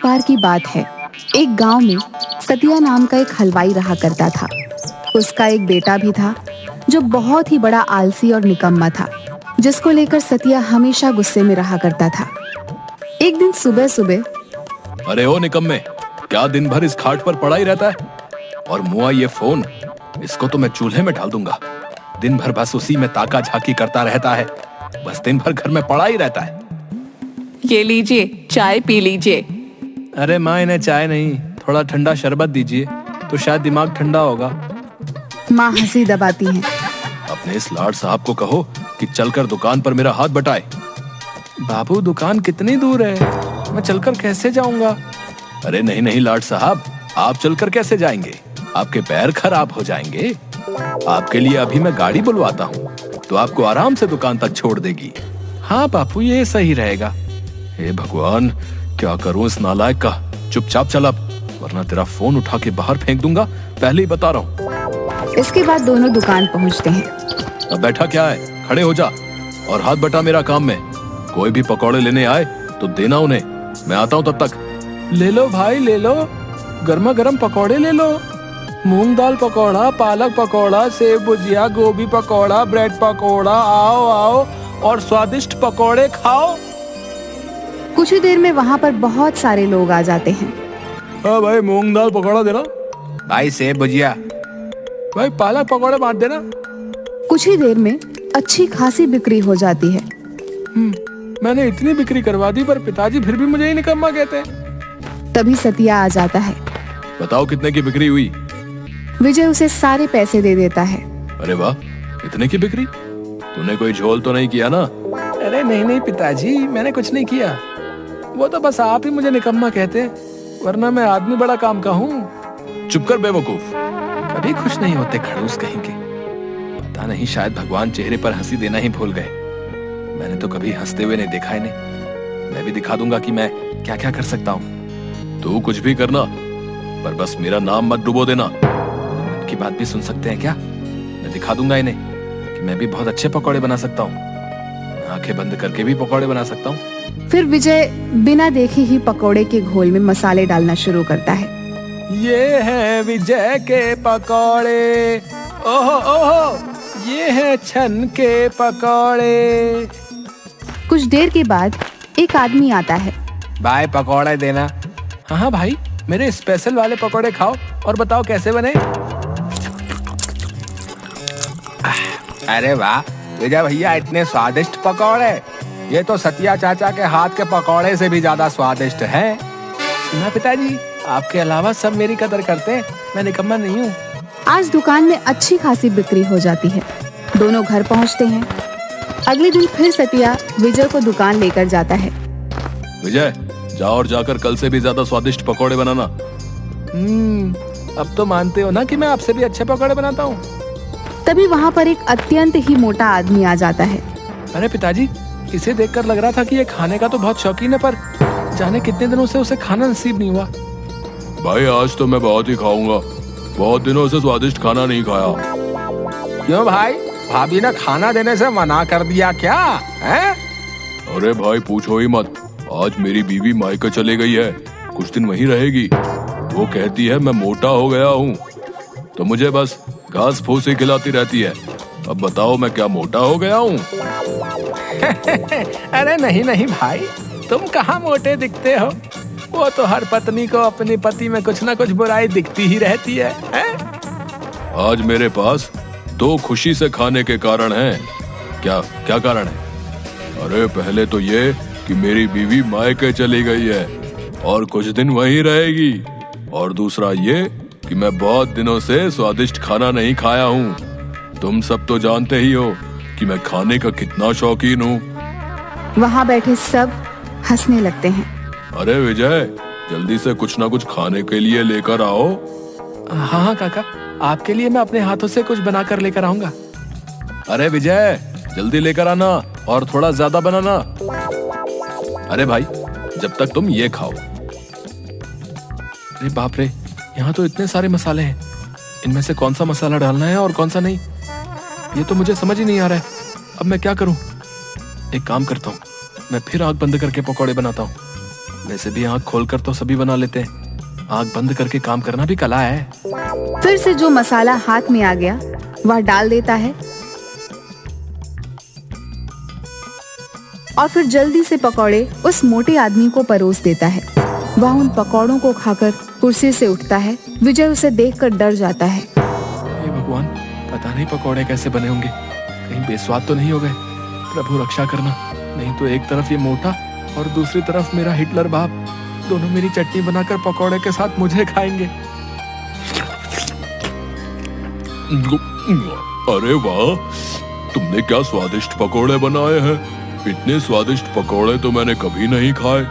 बार की बात है, एक गांव में सतिया नाम का एक हलवाई रहा करता था। उसका एक बेटा भी था जो बहुत ही बड़ा आलसी और निकम्मा था, जिसको लेकर सतिया हमेशा गुस्से में रहा करता था। एक दिन सुबह सुबह, अरे ओ निकम्मे, क्या दिन भर इस खाट पर पड़ा ही रहता है? और मुआ ये फोन, इसको तो मैं चूल्हे में डाल दूंगा। दिन भर बस उसी में ताका झाकी करता रहता है, बस दिन भर घर में पड़ा ही रहता है। ये लीजिए, चाय पी लीजिए। अरे माँ, इन्हें चाय नहीं, थोड़ा ठंडा शरबत दीजिए, तो शायद दिमाग ठंडा होगा। माँ हंसी दबाती हैं। अपने इस लाड साहब को कहो कि चलकर दुकान पर मेरा हाथ बटाए। बाबू, दुकान कितनी दूर है, मैं चलकर कैसे जाऊंगा? अरे नहीं नहीं लाड साहब, आप चलकर कैसे जाएंगे? आपके पैर खराब हो जाएंगे। आपके लिए अभी मैं गाड़ी बुलवाता हूँ, तो आपको आराम से दुकान तक छोड़ देगी। हाँ बापू, ये सही रहेगा। हे भगवान, क्या करूं इस नालायक का। चुपचाप चल अब, वरना तेरा फोन उठा के बाहर फेंक दूंगा, पहले ही बता रहा हूँ। इसके बाद दोनों दुकान पहुंचते हैं। अब बैठा क्या है, खड़े हो जा और हाथ बटा मेरा काम में। कोई भी पकौड़े लेने आए तो देना उन्हें, मैं आता हूँ तब तक। ले लो भाई, ले लो, गर्मा गर्म पकौड़े ले लो। मूंग दाल पकौड़ा, पालक पकौड़ा, सेव भुजिया, गोभी पकौड़ा, ब्रेड पकौड़ा, आओ आओ और स्वादिष्ट पकौड़े खाओ। कुछ ही देर में वहाँ पर बहुत सारे लोग आ जाते हैं। हाँ भाई, मूंग दाल पकौड़ा देना। भाई सेव भुजिया। भाई पालक पकौड़े बांट देना। कुछ ही देर में अच्छी खासी बिक्री हो जाती है। मैंने इतनी बिक्री करवा दी, पर पिताजी फिर भी मुझे ही निकम्मा कहते हैं। तभी सतिया आ जाता है। बताओ कितने की बिक्री हुई? विजय उसे सारे पैसे दे देता है। अरे वाह, इतने की बिक्री? तूने कोई झोल तो नहीं किया ना? अरे नहीं नहीं पिताजी, मैंने कुछ नहीं किया। वो तो बस आप ही मुझे निकम्मा कहते, वरना मैं आदमी बड़ा काम का हूँ। चुप कर बेवकूफ, कभी खुश नहीं होते खड़ूस कहीं के। पता नहीं, शायद भगवान चेहरे पर हंसी देना ही भूल गए। मैंने तो कभी हंसते हुए नहीं देखा इन्हें। मैं भी दिखा दूंगा कि मैं क्या क्या कर सकता हूँ। तू कुछ भी करना, पर बस मेरा नाम मत डुबो देना। मन की बात भी सुन सकते हैं क्या? मैं दिखा दूंगा इन्हें कि मैं भी बहुत अच्छे पकौड़े बना सकता हूँ। आंखें बंद करके भी पकौड़े बना सकता हूँ। फिर विजय बिना देखे ही पकौड़े के घोल में मसाले डालना शुरू करता है। ये है विजय के पकौड़े, ओहो ओहो, ये है छन के पकौड़े। कुछ देर के बाद एक आदमी आता है। भाई पकौड़े देना। हाँ हाँ भाई, मेरे स्पेशल वाले पकौड़े खाओ और बताओ कैसे बने। अरे वाह विजय भैया, इतने स्वादिष्ट पकौड़े। ये तो सतिया चाचा के हाथ के पकौड़े से भी ज्यादा स्वादिष्ट है। सुना पिताजी, आपके अलावा सब मेरी कदर करते हैं, मैं निकम्मा नहीं हूँ। आज दुकान में अच्छी खासी बिक्री हो जाती है। दोनों घर पहुँचते हैं। अगले दिन फिर सतिया विजय को दुकान लेकर जाता है। विजय, जाओ और जाकर कल से भी ज्यादा स्वादिष्ट पकौड़े बनाना। अब तो मानते हो ना कि मैं आपसे भी अच्छे पकौड़े बनाता हूँ। तभी वहाँ पर एक अत्यंत ही मोटा आदमी आ जाता है। अरे पिताजी, इसे देखकर लग रहा था कि ये खाने का तो बहुत शौकीन है, पर जाने कितने दिनों से उसे खाना नसीब नहीं हुआ। भाई आज तो मैं बहुत ही खाऊंगा, बहुत दिनों से स्वादिष्ट खाना नहीं खाया। क्यों भाई, भाभी ने खाना देने से मना कर दिया क्या है? अरे भाई पूछो ही मत, आज मेरी बीवी मायके चले गई है, कुछ दिन वहीं रहेगी। वो कहती है मैं मोटा हो गया हूँ, तो मुझे बस घास फूस ही खिलाती रहती है। अब बताओ मैं क्या मोटा हो गया हूँ? अरे नहीं नहीं भाई, तुम कहाँ मोटे दिखते हो। वो तो हर पत्नी को अपने पति में कुछ ना कुछ बुराई दिखती ही रहती है? आज मेरे पास 2 खुशी से खाने के कारण हैं। क्या क्या कारण है? अरे पहले तो ये कि मेरी बीवी मायके चली गई है और कुछ दिन वहीं रहेगी, और दूसरा ये कि मैं बहुत दिनों से स्वादिष्ट खाना नहीं खाया हूँ। तुम सब तो जानते ही हो कि मैं खाने का कितना शौकीन हूँ। वहाँ बैठे सब हंसने लगते हैं। अरे विजय, जल्दी से कुछ ना कुछ खाने के लिए लेकर आओ। हाँ हाँ काका, आपके लिए मैं अपने हाथों से कुछ बनाकर लेकर आऊंगा। अरे विजय, जल्दी लेकर आना और थोड़ा ज्यादा बनाना। अरे भाई, जब तक तुम ये खाओ। अरे बाप रे, यहाँ तो इतने सारे मसाले हैं, इनमें से कौन सा मसाला डालना है और कौन सा नहीं, ये तो मुझे समझ ही नहीं आ रहा है। अब मैं क्या करूं? एक काम करता हूँ, मैं फिर आंख बंद करके पकौड़े बनाता हूँ। वैसे भी आंख खोलकर तो सभी बना लेते हैं, आंख बंद करके काम करना भी कला है। फिर से जो मसाला हाथ में आ गया वह डाल देता है और फिर जल्दी से पकौड़े उस मोटे आदमी को परोस देता है। वह उन पकौड़ों को खाकर कुर्सी से उठता है। विजय उसे देखकर डर जाता है। हे भगवान, पता नहीं पकौड़े कैसे बने होंगे, कहीं बेस्वाद तो नहीं हो गए। प्रभु रक्षा करना, नहीं तो एक तरफ ये मोटा और दूसरी तरफ मेरा हिटलर बाप, दोनों मेरी चटनी बनाकर पकौड़े के साथ मुझे खाएंगे। अरे वाह, तुमने क्या स्वादिष्ट पकोड़े बनाए हैं। इतने स्वादिष्ट पकोड़े तो मैंने कभी नहीं खाए।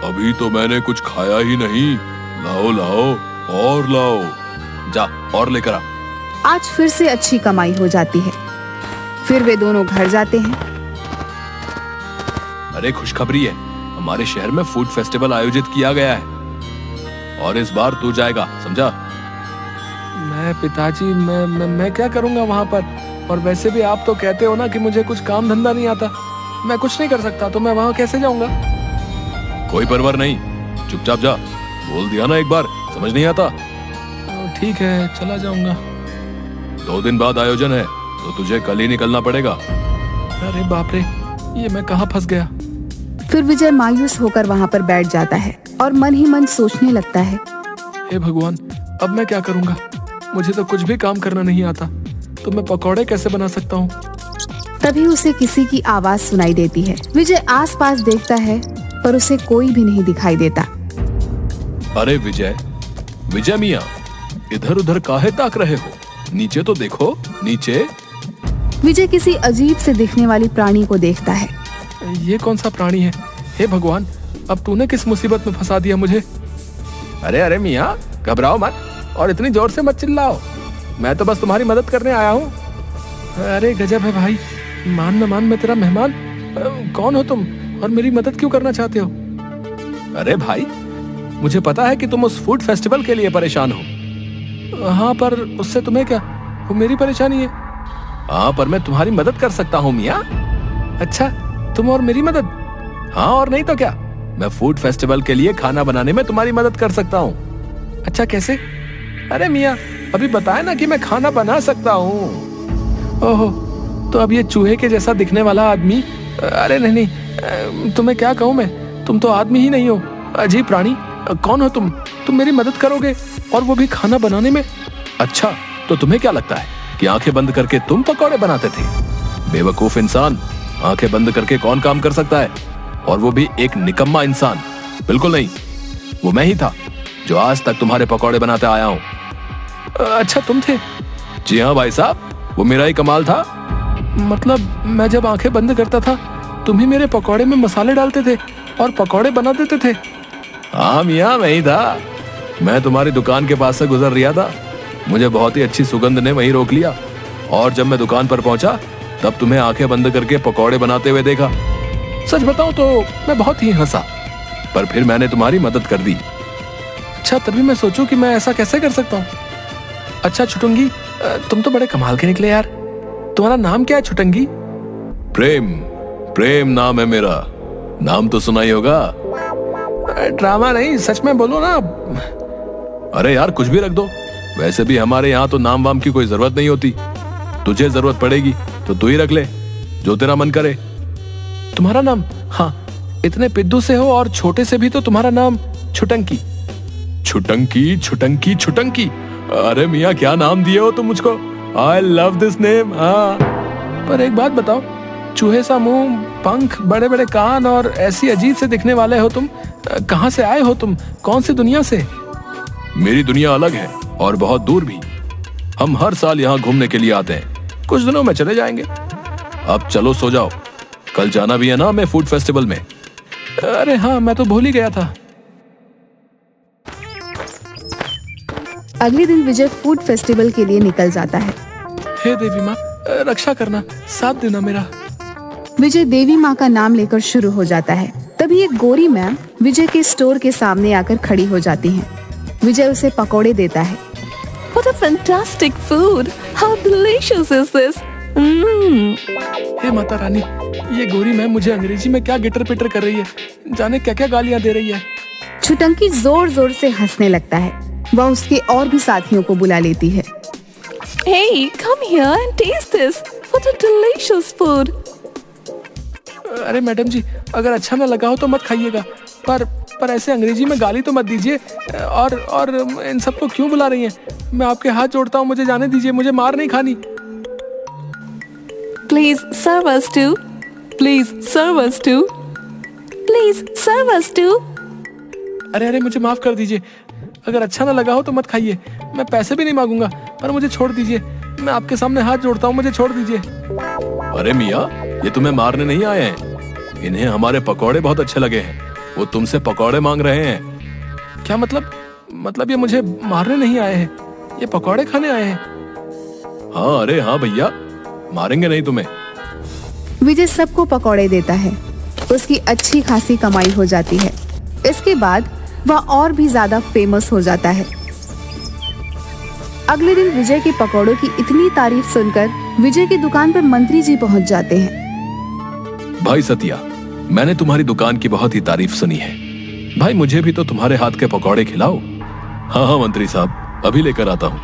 अभी तो मैंने कुछ खाया ही नहीं। लाओ लाओ और लाओ। जा और लेकर आ। आज फिर से अच्छी कमाई हो जाती है। फिर वे दोनों घर जाते हैं। अरे खुशखबरी है, हमारे शहर में फूड फेस्टिवल आयोजित किया गया है और इस बार तू जाएगा, समझा? मैं पिताजी, मैं क्या करूंगा वहां पर? और वैसे भी आप तो कहते हो ना कि मुझे कुछ काम धंधा नहीं आता, मैं कुछ नहीं कर सकता, तो मैं वहां कैसे जाऊंगा? कोई परवाह नहीं, चुपचाप जा। बोल दिया ना एक बार, समझ नहीं आता? ठीक है, चला जाऊंगा। 2 दिन बाद आयोजन है तो तुझे कल ही निकलना पड़ेगा। अरे बाप रे, ये मैं कहाँ फंस गया। फिर विजय मायूस होकर वहां पर बैठ जाता है और मन ही मन सोचने लगता है, हे भगवान, अब मैं क्या करूंगा? मुझे तो कुछ भी काम करना नहीं आता, तो मैं पकौड़े कैसे बना सकता हूँ? तभी उसे किसी की आवाज सुनाई देती है। विजय आसपास देखता है पर उसे कोई भी नहीं दिखाई देता। अरे विजय, विजय मियाँ, इधर उधर काहे ताक रहे हो? नीचे तो देखो, नीचे। विजय किसी अजीब से दिखने वाली प्राणी को देखता है। ये कौन सा प्राणी है? हे भगवान, अब तूने किस मुसीबत में फंसा दिया मुझे? अरे अरे मियाँ, घबराओ मत और इतनी जोर से मत चिल्लाओ, मैं तो बस तुम्हारी मदद करने आया हूँ। अरे गजब है भाई, मान न मान मैं तेरा मेहमान। कौन हो तुम और मेरी मदद क्यों करना चाहते हो? अरे भाई, मुझे पता है कि तुम उस फूड फेस्टिवल के लिए परेशान हो। हाँ, पर उससे तुम्हें क्या? वो मेरी परेशानी है। हाँ, पर मैं तुम्हारी मदद कर सकता हूँ मियाँ। अच्छा, तुम और मेरी मदद? हाँ, और नहीं तो क्या, मैं फूड फेस्टिवल के लिए खाना बनाने में तुम्हारी मदद कर सकता हूँ। अच्छा, कैसे? अरे मियाँ, अभी बताया ना कि मैं खाना बना सकता हूँ। ओहो, तो अब ये चूहे के जैसा दिखने वाला आदमी, अरे नहीं, तुम्हें क्या कहूँ मैं, तुम तो आदमी ही नहीं हो, अजीब प्राणी। कौन हो तुम मेरी मदद करोगे और वो भी खाना बनाने में? अच्छा, तो तुम्हें क्या लगता है कि आंखें बंद करके तुम पकौड़े बनाते थे? बेवकूफ इंसान, आंखें बंद करके कौन काम कर सकता है, और वो भी एक निकम्मा इंसान? बिल्कुल नहीं, वो मैं ही था जो आज तक तुम्हारे पकौड़े बनाते आया हूँ। अच्छा, तुम थे? जी हाँ भाई साहब, वो मेरा ही कमाल था। मतलब मैं जब आंखें बंद करता था तुम ही मेरे पकौड़े में मसाले डालते थे और पकौड़े बना देते थे? हाँ मियाँ, मैं ही था। मैं तुम्हारी दुकान के पास से गुजर रहा था, मुझे बहुत ही अच्छी सुगंध ने वहीं रोक लिया, और जब मैं दुकान पर पहुंचा तब तुम्हें आंखें बंद करके पकौड़े बनाते हुए देखा। सच बताऊं तो मैं बहुत ही हंसा, पर फिर मैंने तुम्हारी मदद कर दी। अच्छा, तभी मैं सोचूं कि मैं ऐसा कैसे कर सकता हूँ। अच्छा छुटुंगी, तुम तो बड़े कमाल के निकले यार। तुम्हारा नाम क्या है छुटंगी? प्रेम नाम है मेरा। नाम तो सुना ही होगा। ड्रामा नहीं, सच में बोलो ना। अरे यार, कुछ भी रख दो, वैसे भी हमारे यहाँ तो नाम वाम की कोई जरूरत नहीं होती। तुझे जरूरत पड़ेगी तो तू ही रख ले, जो तेरा मन करे। तुम्हारा नाम? हाँ, इतने पिद्दू से हो और छोटे से भी तो तुम्हारा नाम छुटंकी। छुटंकी छुटंकी छुटंकी, अरे मियाँ क्या नाम दिए हो तुम मुझको। I love this name. हाँ, पर एक बात बताओ, चूहे सा मुंह, पंख, बड़े बड़े कान और ऐसी अजीब से दिखने वाले हो तुम, कहाँ से आए हो तुम? कौन सी दुनिया से? मेरी दुनिया अलग है और बहुत दूर भी। हम हर साल यहाँ घूमने के लिए आते हैं, कुछ दिनों में चले जाएंगे। अब चलो सो जाओ, कल जाना भी है ना हमें फूड फेस्टिवल में। अरे हाँ, मैं तो भूल ही गया था। अगले दिन विजय फूड फेस्टिवल के लिए निकल जाता है। हे देवी माँ, रक्षा करना, साथ देना मेरा। विजय देवी माँ का नाम लेकर शुरू हो जाता है। तभी एक गोरी मैम विजय के स्टोर के सामने आकर खड़ी हो जाती हैं। विजय उसे पकौड़े देता है। What a fantastic food! How delicious is this? हे माता रानी, ये गोरी मैम मुझे अंग्रेजी में क्या गिटर पिटर कर रही है, जाने क्या क्या गालियाँ दे रही है। छुटंकी जोर जोर से हंसने लगता है। वह उसके और भी साथियों को बुला लेती है। Hey, come here and taste this. What a delicious food. अरे मैडम जी, अगर अच्छा ना लगा हो तो मत खाइएगा, पर ऐसे अंग्रेजी में गाली तो मत दीजिए। और इन सबको क्यों बुला रही हैं? मैं आपके हाथ जोड़ता हूँ, मुझे जाने दीजिए, मुझे मार नहीं खानी। Please serve us too. Please serve us too. Please serve us too. अरे मुझे माफ कर दीजिए, अगर अच्छा ना लगा हो तो मत खाइए। मैं पैसे भी नहीं मांगूंगा, पर मुझे छोड़ दीजिए। मैं आपके सामने हाथ जोड़ता हूँ, मुझे छोड़ दीजिए। अरे मियाँ, ये तुम्हें मारने नहीं आए हैं। इन्हें हमारे पकौड़े बहुत अच्छे लगे हैं, वो तुमसे पकौड़े मांग रहे हैं। क्या मतलब ये मुझे मारने नहीं आए हैं, ये पकौड़े खाने आए हैं। हाँ, अरे हाँ भैया, मारेंगे नहीं तुम्हें। विजय सबको पकौड़े देता है। उसकी अच्छी खासी कमाई हो जाती है। इसके बाद वह और भी ज्यादा फेमस हो जाता है। अगले दिन विजय के पकौड़ों की इतनी तारीफ सुनकर विजय की दुकान पर मंत्री जी पहुंच जाते हैं। भाई सतिया, मैंने तुम्हारी दुकान की बहुत ही तारीफ सुनी है। भाई मुझे भी तो तुम्हारे हाथ के पकौड़े खिलाओ। हाँ मंत्री साहब, अभी लेकर आता हूँ।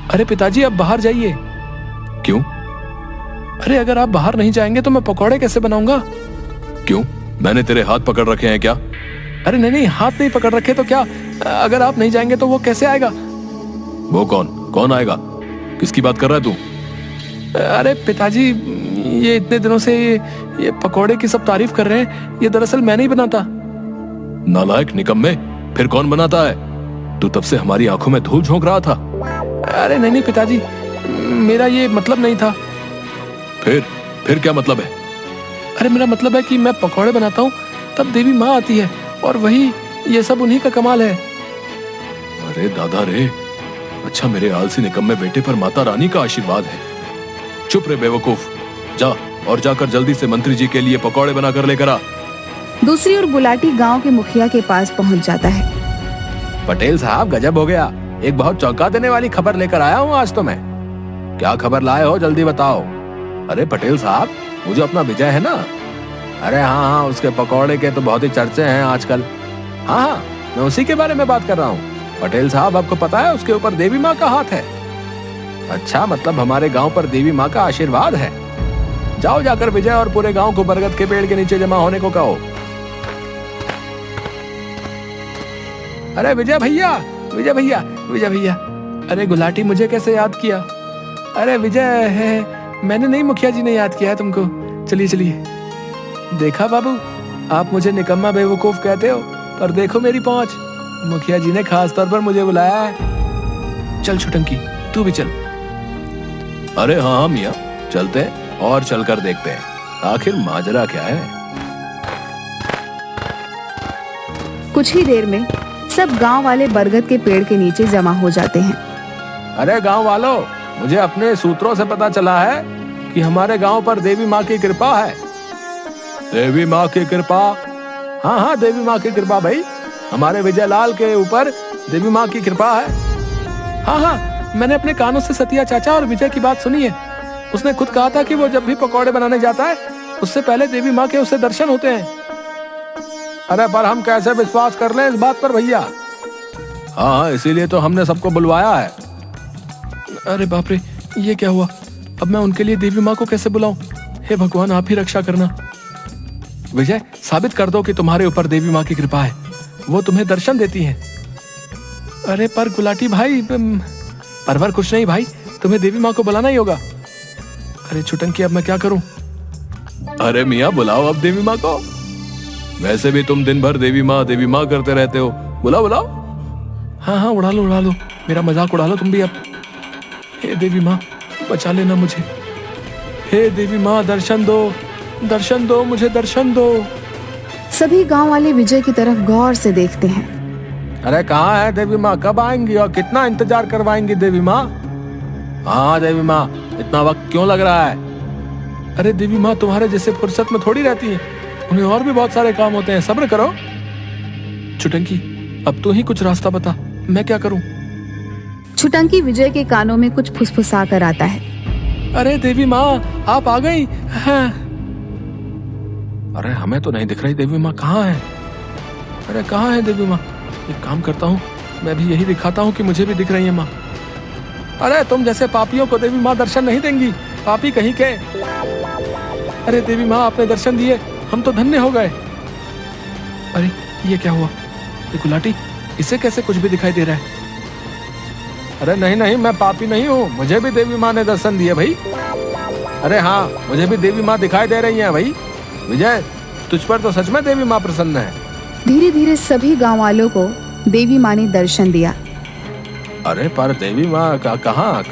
अरे पिताजी, आप बाहर जाइए। क्यों? अरे अगर आप बाहर नहीं जाएंगे तो मैं पकौड़े कैसे बनाऊंगा? क्यों, मैंने तेरे हाथ पकड़ रखे हैं क्या? अरे नहीं, हाथ नहीं पकड़ रखे तो क्या? अगर आप नहीं जाएंगे तो वो कैसे आएगा? वो कौन आएगा? किसकी बात कर रहा है तू? अरे पिताजी, ये इतने दिनों से ये पकौड़े की सब तारीफ कर रहे हैं, ये दरअसल मैं नहीं बनाता। नालायक निकम्मे, फिर कौन बनाता है? तू तब से हमारी आंखों में धूल झोंक रहा था। अरे नहीं पिताजी, मेरा ये मतलब नहीं था। फिर क्या मतलब है? अरे मेरा मतलब है कि मैं पकौड़े बनाता हूँ तब देवी माँ आती है, और वही ये सब उन्हीं का कमाल है। अरे दादा रे, अच्छा मेरे आलसी निकम्मे बेटे पर माता रानी का आशीर्वाद है। चुप रे बेवकूफ, जा और जाकर जल्दी से मंत्री जी के लिए पकौड़े बनाकर लेकर आ। दूसरी ओर गुलाटी गांव के मुखिया के पास पहुंच जाता है। पटेल साहब, गजब हो गया, एक बहुत चौंका देने वाली खबर लेकर आया हूँ आज तो मैं। क्या खबर लाए हो, जल्दी बताओ। अरे पटेल साहब, वो जो अपना विजय है ना, अरे हाँ, उसके पकौड़े के तो बहुत ही चर्चे हैं आजकल। हाँ, मैं उसी के बारे में बात कर रहा हूँ। पटेल साहब, आपको पता है उसके ऊपर देवी माँ का हाथ है। अच्छा, मतलब हमारे गांव पर देवी माँ का आशीर्वाद है। जाओ, जाकर विजय और पूरे गांव को बरगद के पेड़ के नीचे जमा होने को कहो। अरे विजय भैया, विजय भैया, विजय भैया। अरे गुलाटी, मुझे कैसे याद किया? अरे विजय है, मैंने नहीं, मुखिया जी ने याद किया है तुमको। चलिए चलिए। देखा बाबू, आप मुझे निकम्मा बेवकूफ कहते हो, पर देखो मेरी पहुंच, मुखिया जी ने खास तौर पर मुझे बुलाया है। चल छुटंकी, तू भी चल। अरे हाँ मियाँ, चलते हैं और चलकर देखते हैं आखिर माजरा क्या है। कुछ ही देर में सब गांव वाले बरगद के पेड़ के नीचे जमा हो जाते हैं। अरे गांव वालों, मुझे अपने सूत्रों से पता चला है कि हमारे गांव पर देवी माँ की कृपा है। देवी माँ की कृपा? हाँ, देवी माँ की कृपा भाई, हमारे विजय लाल के ऊपर देवी माँ की कृपा है। हाँ, मैंने अपने कानों से सतिया चाचा और विजय की बात सुनी है। उसने खुद कहा था कि वो जब भी पकौड़े बनाने जाता है, उससे पहले देवी माँ के उससे दर्शन होते हैं। अरे पर हम कैसे विश्वास कर लें इस बात पर भैया? हाँ, इसीलिए तो हमने सबको बुलवाया है। अरे बाप रे, ये क्या हुआ? अब मैं उनके लिए देवी माँ को कैसे बुलाऊं? हे भगवान, आप ही रक्षा करना। विजय, साबित कर दो कि तुम्हारे ऊपर देवी माँ की कृपा है, वो तुम्हें दर्शन देती है। अरे पर गुलाटी भाई, परवर कुछ नहीं भाई, तुम्हें देवी माँ को बुलाना ही होगा। अरे छुटंकी, अब मैं क्या करूं? अरे मियाँ, बुलाओ अब देवी माँ को। वैसे भी तुम दिन भर देवी माँ करते रहते हो, बुलाओ बुलाओ। हाँ, उड़ा लो, मेरा मजाक उड़ा लो तुम भी अब। हे देवी माँ, बचा लेना मुझे। हे देवी माँ, दर्शन दो, मुझे दर्शन दो। सभी गांव वाले विजय की तरफ गौर से देखते हैं। अरे कहाँ है देवी माँ, कब आएंगी और कितना इंतजार करवाएंगी देवी माँ? हाँ देवी माँ, इतना वक्त क्यों लग रहा है? अरे देवी माँ तुम्हारे जैसे फुर्सत में थोड़ी रहती है, उन्हें और भी बहुत सारे काम होते हैं, सब्र करो। छुटंकी, अब तू ही कुछ रास्ता बता, मैं क्या करूं? छुटंकी विजय के कानों में कुछ फुसफुसा कर आता है। अरे देवी माँ, आप आ गई हैं? अरे हमें तो नहीं दिख रही देवी माँ, कहाँ है? अरे कहाँ है देवी माँ? एक काम करता हूँ, मैं भी यही दिखाता हूँ कि मुझे भी दिख रही है माँ। अरे तुम जैसे पापियों को देवी माँ दर्शन नहीं देंगी, पापी कहीं के। अरे देवी माँ आपने दर्शन दिए, हम तो धन्य हो गए। अरे ये क्या हुआ? ये गुलाटी, इसे कैसे कुछ भी दिखाई दे रहा है? अरे नहीं नहीं, मैं पापी नहीं हूँ, मुझे भी देवी माँ ने दर्शन दिए भाई। अरे हाँ, मुझे भी देवी माँ दिखाई दे रही है भाई। विजय, तुझ पर तो सच में देवी माँ प्रसन्न है। धीरे धीरे सभी गांव वालों को देवी माँ ने दर्शन दिया। अरे पर देवी माँ कहाँ?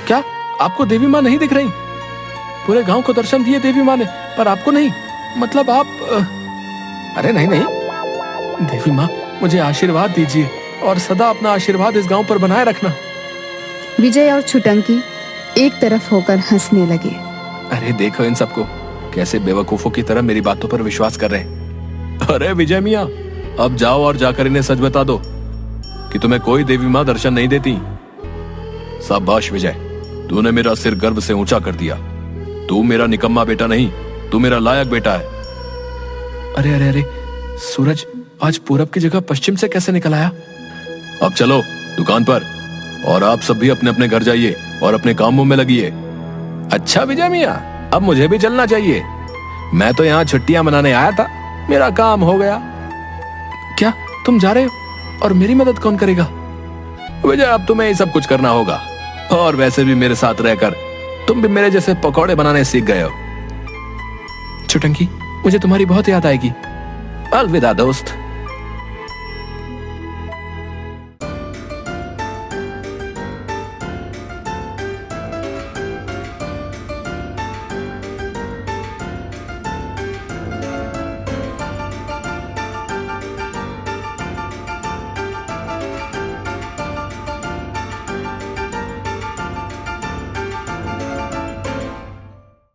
क्या आपको देवी माँ नहीं दिख रही? पूरे गांव को दर्शन दिए देवी माँ ने, पर आपको नहीं? मतलब आप अरे नहीं नहीं, देवी माँ मुझे आशीर्वाद दीजिए और सदा अपना आशीर्वाद इस गांव पर बनाए रखना। विजय और छुटंकी एक तरफ होकर हंसने लगे। अरे देखो इन सबको, कैसे बेवकूफों की तरह मेरी बातों पर विश्वास कर रहे हैं। अरे विजय मियाँ, अब जाओ और जाकर इन्हें सच बता दो कि तुम्हें कोई देवी माँ दर्शन नहीं देती। शाबाश विजय, तूने मेरा सिर गर्व से ऊंचा कर दिया। तू मेरा निकम्मा बेटा नहीं, तू मेरा लायक बेटा है। अरे अरे अरे, सूरज आज पूरब की जगह पश्चिम से कैसे निकल आया? अब चलो दुकान पर, और आप सब भी अपने अपने घर जाइए और अपने कामों में लगिए। अच्छा विजय मियाँ, अब मुझे भी चलना चाहिए। मैं तो यहाँ छुट्टियां मनाने आया था, मेरा काम हो गया। क्या तुम जा रहे हो? और मेरी मदद कौन करेगा? विजय, अब तुम्हें ये सब कुछ करना होगा, और वैसे भी मेरे साथ रहकर तुम भी मेरे जैसे पकौड़े बनाने सीख गए हो। छुटंकी, मुझे तुम्हारी बहुत याद आएगी। अलविदा दोस्त।